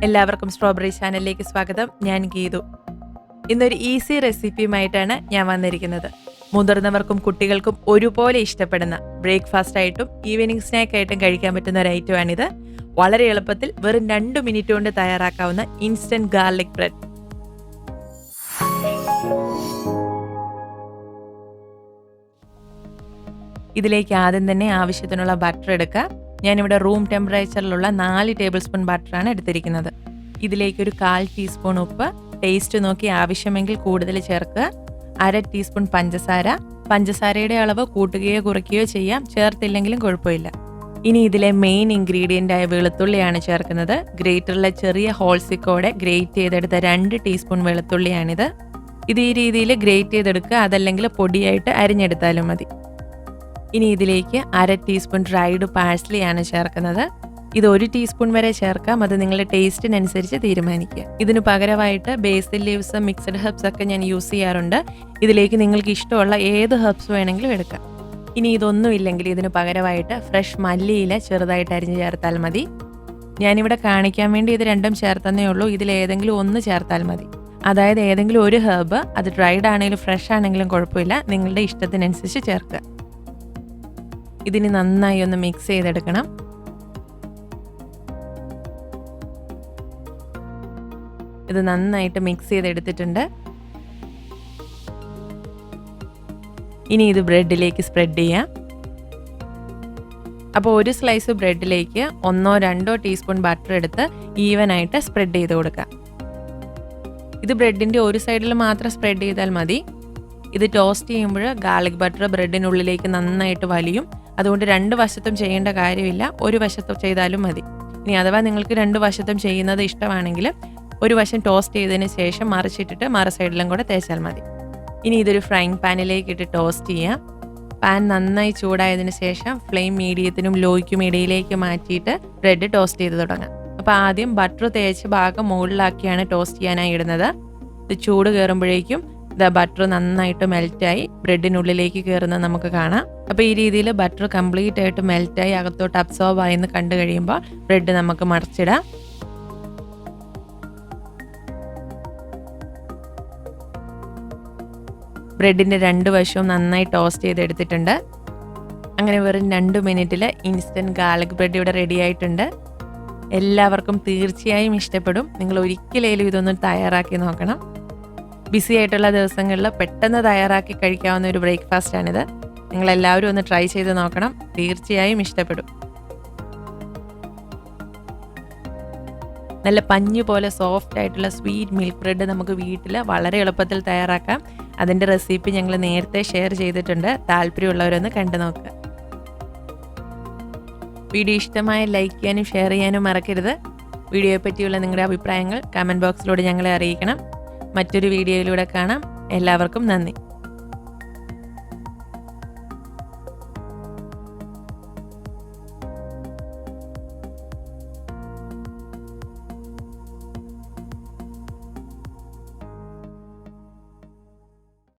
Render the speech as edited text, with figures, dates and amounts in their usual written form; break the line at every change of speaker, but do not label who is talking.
എല്ലാവർക്കും സ്ട്രോബെറി ചാനലിലേക്ക് സ്വാഗതം. ഞാൻ ഗീതു. ഇന്നൊരു ഈസി റെസിപ്പിയുമായിട്ടാണ് ഞാൻ വന്നിരിക്കുന്നത്. മുതിർന്നവർക്കും കുട്ടികൾക്കും ഒരുപോലെ ഇഷ്ടപ്പെടുന്ന ബ്രേക്ക്ഫാസ്റ്റ് ആയിട്ടും ഈവനിങ് സ്നാക്ക് ആയിട്ടും കഴിക്കാൻ പറ്റുന്ന ഒരു ഐറ്റമാണിത്. വളരെ എളുപ്പത്തിൽ വെറും 2 മിനിറ്റ് കൊണ്ട് തയ്യാറാക്കാവുന്ന ഇൻസ്റ്റന്റ് ഗാർലിക് ബ്രെഡ്. ഇതിലേക്ക് ആദ്യം തന്നെ ആവശ്യത്തിനുള്ള ബട്ടർ എടുക്കുക. ഞാനിവിടെ റൂം ടെമ്പറേച്ചറിലുള്ള 4 ടേബിൾ സ്പൂൺ ബട്ടറാണ് എടുത്തിരിക്കുന്നത്. ഇതിലേക്കൊരു 1/4 ടീസ്പൂൺ ഉപ്പ്, ടേസ്റ്റ് നോക്കി ആവശ്യമെങ്കിൽ കൂടുതൽ ചേർക്കുക. 1/2 ടീസ്പൂൺ പഞ്ചസാര. പഞ്ചസാരയുടെ അളവ് കൂട്ടുകയോ കുറയ്ക്കുകയോ ചെയ്യാം, ചേർത്തില്ലെങ്കിലും കുഴപ്പമില്ല. ഇനി ഇതിലെ മെയിൻ ഇൻഗ്രീഡിയൻ്റ് ആയ വെളുത്തുള്ളിയാണ് ചേർക്കുന്നത്. ഗ്രേറ്ററിലെ ചെറിയ ഹോൾസിക്കോടെ ഗ്രേറ്റ് ചെയ്തെടുത്ത 2 ടീസ്പൂൺ വെളുത്തുള്ളിയാണിത്. ഇത് ഈ രീതിയിൽ ഗ്രേറ്റ് ചെയ്തെടുക്കുക, അതല്ലെങ്കിൽ പൊടിയായിട്ട് അരിഞ്ഞെടുത്താലും മതി. ഇനി ഇതിലേക്ക് 1/2 ടീസ്പൂൺ ഡ്രൈഡ് പാഴ്സ്ലിയാണ് ചേർക്കുന്നത്. ഇത് 1 ടീസ്പൂൺ വരെ ചേർക്കാം, അത് നിങ്ങളുടെ ടേസ്റ്റിനനുസരിച്ച് തീരുമാനിക്കുക. ഇതിന് പകരമായിട്ട് ബേസിൽ ലീവ്സ്, മിക്സഡ് ഹെർബ്സ് ഒക്കെ ഞാൻ യൂസ് ചെയ്യാറുണ്ട്. ഇതിലേക്ക് നിങ്ങൾക്ക് ഇഷ്ടമുള്ള ഏത് ഹെർബ്സ് വേണമെങ്കിലും എടുക്കാം. ഇനി ഇതൊന്നും ഇല്ലെങ്കിൽ ഇതിന് പകരമായിട്ട് ഫ്രഷ് മല്ലിയില ചെറുതായിട്ട് അരിഞ്ഞ് ചേർത്താൽ മതി. ഞാനിവിടെ കാണിക്കാൻ വേണ്ടി ഇത് രണ്ടും ചേർത്തന്നേ ഉള്ളൂ. ഇതിലേതെങ്കിലും ഒന്ന് ചേർത്താൽ മതി. അതായത് ഏതെങ്കിലും ഒരു ഹെർബ്, അത് ഡ്രൈഡ് ആണെങ്കിലും ഫ്രഷ് ആണെങ്കിലും കുഴപ്പമില്ല, നിങ്ങളുടെ ഇഷ്ടത്തിനനുസരിച്ച് ചേർക്കുക. ഇതിന് നന്നായി ഒന്ന് മിക്സ് ചെയ്തെടുക്കണം. ഇത് നന്നായിട്ട് മിക്സ് ചെയ്തെടുത്തിട്ടുണ്ട്. ഇനി ഇത് ബ്രെഡിലേക്ക് സ്പ്രെഡ് ചെയ്യാം. അപ്പോൾ ഒരു സ്ലൈസ് ബ്രെഡിലേക്ക് 1-2 ടീസ്പൂൺ ബട്ടർ എടുത്ത് ഈവനായിട്ട് സ്പ്രെഡ് ചെയ്ത് കൊടുക്കാം. ഇത് ബ്രെഡിൻ്റെ ഒരു സൈഡിൽ മാത്രം സ്പ്രെഡ് ചെയ്താൽ മതി. ഇത് ടോസ്റ്റ് ചെയ്യുമ്പോൾ ഗാർലിക് ബട്ടർ ബ്രെഡിനുള്ളിലേക്ക് നന്നായിട്ട് വലിയും. അതുകൊണ്ട് 2 വശത്തും ചെയ്യേണ്ട കാര്യമില്ല, ഒരു വശത്തും ചെയ്താലും മതി. ഇനി അഥവാ നിങ്ങൾക്ക് 2 വശത്തും ചെയ്യുന്നത് ഇഷ്ടമാണെങ്കിൽ ഒരു വശം ടോസ്റ്റ് ചെയ്തതിന് ശേഷം മറിച്ചിട്ടിട്ട് മറു സൈഡിലും കൂടെ തേച്ചാൽ മതി. ഇനി ഇതൊരു ഫ്രൈങ് പാനിലേക്ക് ഇട്ട് ടോസ്റ്റ് ചെയ്യാം. പാൻ നന്നായി ചൂടായതിന് ശേഷം ഫ്ലെയിം മീഡിയത്തിനും ലോയ്ക്കും ഇടയിലേക്ക് മാറ്റിയിട്ട് ബ്രെഡ് ടോസ്റ്റ് ചെയ്ത് തുടങ്ങാം. അപ്പോൾ ആദ്യം ബട്ടർ തേച്ച് ഭാഗം മുകളിലാക്കിയാണ് ടോസ്റ്റ് ചെയ്യാനായി ഇടുന്നത്. ഇത് ചൂട് കയറുമ്പോഴേക്കും ബട്ടർ നന്നായിട്ട് മെൽറ്റായി ബ്രെഡിനുള്ളിലേക്ക് കയറുന്നത് നമുക്ക് കാണാം. അപ്പോൾ ഈ രീതിയിൽ ബട്ടർ കംപ്ലീറ്റ് ആയിട്ട് മെൽറ്റായി അകത്തോട്ട് അബ്സോർബ് ആയെന്ന് കണ്ടു കഴിയുമ്പോൾ ബ്രെഡ് നമുക്ക് മറിച്ചിടാം. ബ്രെഡിൻ്റെ 2 വശവും നന്നായി ടോസ്റ്റ് ചെയ്തെടുത്തിട്ടുണ്ട്. അങ്ങനെ വെറും 2 മിനിറ്റിൽ ഇൻസ്റ്റൻറ്റ് ഗാർലിക് ബ്രെഡ് ഇവിടെ റെഡി ആയിട്ടുണ്ട്. എല്ലാവർക്കും തീർച്ചയായും ഇഷ്ടപ്പെടും. നിങ്ങൾ ഒരിക്കലേലും ഇതൊന്ന് തയ്യാറാക്കി നോക്കണം. ബിസി ആയിട്ടുള്ള ദിവസങ്ങളിൽ പെട്ടെന്ന് തയ്യാറാക്കി കഴിക്കാവുന്ന ഒരു ബ്രേക്ക്ഫാസ്റ്റാണിത്. നിങ്ങളെല്ലാവരും ഒന്ന് ട്രൈ ചെയ്ത് നോക്കണം, തീർച്ചയായും ഇഷ്ടപ്പെടും. നല്ല പഞ്ഞു പോലെ സോഫ്റ്റ് ആയിട്ടുള്ള സ്വീറ്റ് മിൽക്ക് ബ്രെഡ് നമുക്ക് വീട്ടിൽ വളരെ എളുപ്പത്തിൽ തയ്യാറാക്കാം. അതിൻ്റെ റെസിപ്പി ഞങ്ങൾ നേരത്തെ ഷെയർ ചെയ്തിട്ടുണ്ട്. താല്പര്യമുള്ളവരൊന്ന് കണ്ടു നോക്കുക. വീഡിയോ ഇഷ്ടമായ ലൈക്ക് ചെയ്യാനും ഷെയർ ചെയ്യാനും മറക്കരുത്. വീഡിയോയെ പറ്റിയുള്ള നിങ്ങളുടെ അഭിപ്രായങ്ങൾ കമൻറ്റ് ബോക്സിലൂടെ ഞങ്ങളെ അറിയിക്കണം. മറ്റൊരു വീഡിയോയിലൂടെ കാണാം. എല്ലാവർക്കും നന്ദി.